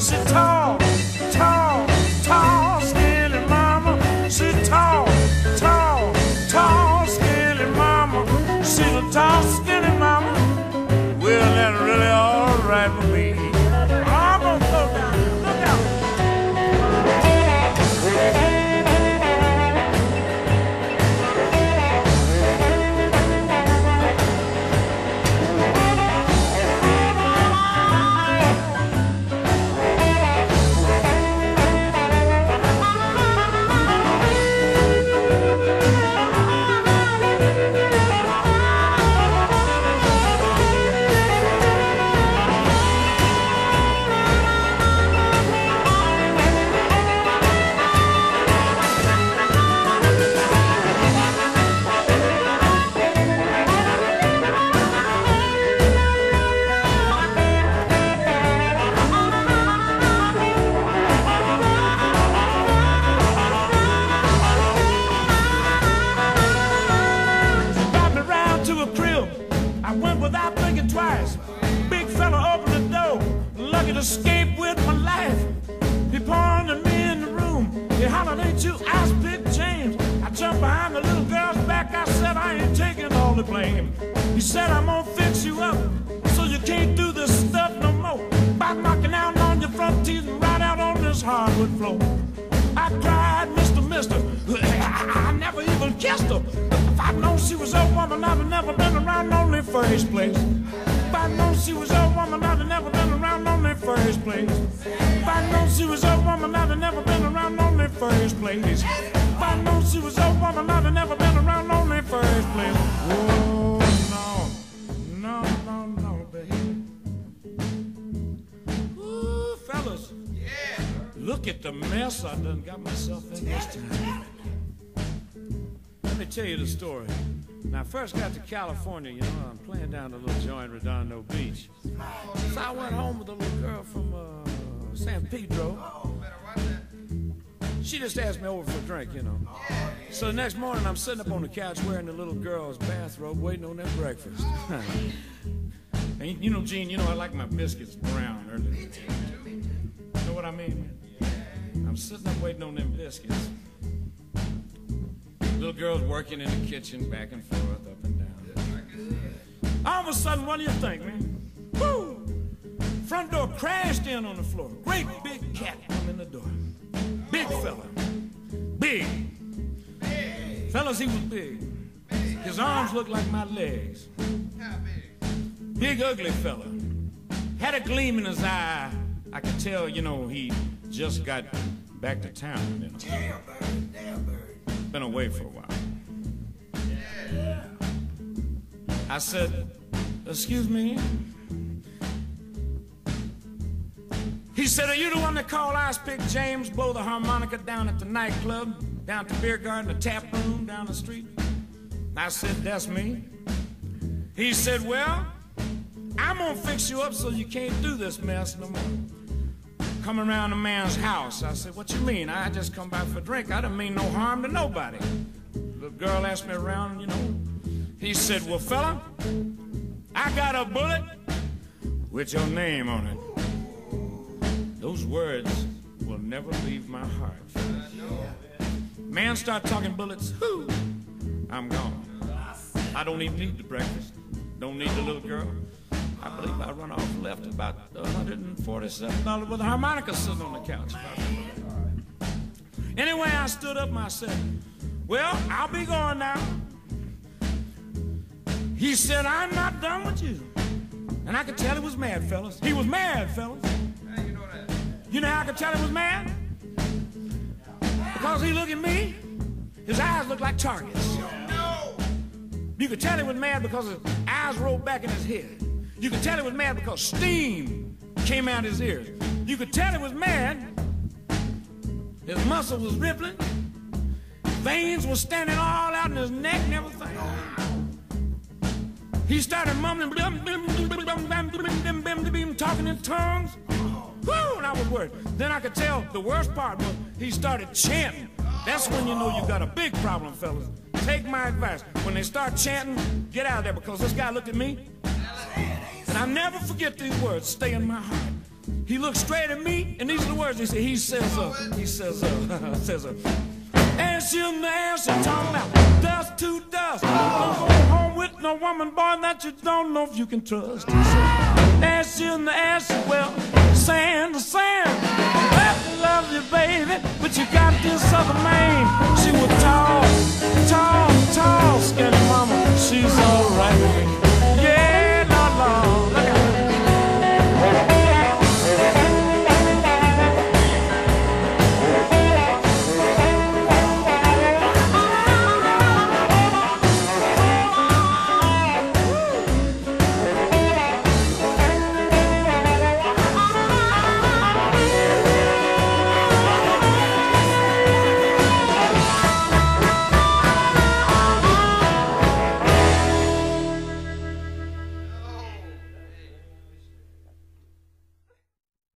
She tall, tall, tall, skinny mama. She tall, tall, tall, skinny mama. She's a tall, skinny mama. Well, that's really all right with me. I'm gonna go down. Look out. I went without thinking twice. Big fella opened the door, lucky to escape with my life. He pointed me in the room. He hollered, "Ain't you Ice Pick James?" I jumped behind the little girl's back. I said, "I ain't taking all the blame." He said, "I'm gonna fix you up so you can't do this stuff no more. By knocking out on your front teeth and right out on this hardwood floor." I cried, Mister, I never even kissed her. If I'd known she was a woman, I'd have never been around on the first place. If I'd known she was a woman, I'd have never been around on the first place. If I'd known she was a woman, I'd have never been around on the first place. If I'd known she was a woman, I'd have never been around on the first place. Oh, no, baby. Ooh, fellas. Yeah. Look at the mess I done got myself in this time. Let me tell you the story. When I first got to California, you know, I'm playing down the little joint, Redondo Beach. So I went home with a little girl from San Pedro. She just asked me over for a drink, you know. So the next morning, I'm sitting up on the couch wearing the little girl's bathrobe, waiting on that breakfast. And you know, Gene, you know I like my biscuits brown early. You know what I mean, man? I'm sitting up waiting on them biscuits. Little girl's working in the kitchen, back and forth, up and down. All of a sudden, what do you think, man? Woo! Front door crashed in on the floor. Great big cat come in the door. Big fella. Big. Fellas, he was big. His arms looked like my legs. Big, ugly fella. Had a gleam in his eye. I could tell, you know, he just got back to town. You know. Damn bird. Been away for a while. Yeah. I said, "Excuse me?" He said, "Are you the one that called Ice Pick James, blow the harmonica down at the nightclub, down at the beer garden, the tap room down the street?" I said, "That's me." He said, "Well, I'm gonna fix you up so you can't do this mess no more. Come around a man's house." I said, "What you mean? I just come by for a drink. I didn't mean no harm to nobody." Little little girl asked me around, you know. He said, well, fella, I got a bullet with your name on it. Those words will never leave my heart. Man start talking bullets, whoo, I'm gone. I don't even need the breakfast, don't need the little girl. I believe I run off left about $147 with a harmonica sitting on the couch. Anyway, I stood up and I said, well, I'll be going now. He said, I'm not done with you. And I could tell he was mad, fellas. He was mad, fellas. How you know that? You know how I could tell he was mad? Because he looked at me, his eyes looked like targets. No! You could tell he was mad because his eyes rolled back in his head. You could tell he was mad because steam came out his ears. You could tell he was mad. His muscle was rippling. Veins were standing all out in his neck and everything. He started mumbling, talking in tongues. Woo, and I was worried. Then I could tell the worst part was he started chanting. That's when you know you got a big problem, fellas. Take my advice. When they start chanting, get out of there, because this guy looked at me. And I'll never forget these words, stay in my heart. He looked straight at me, and these are the words he said. He says, ass in the ass, you're talking about dust to dust. Don't go home with no woman, boy, that you don't know if you can trust. He said, ass in the ass, well, sand to sand. I love you, baby, but you got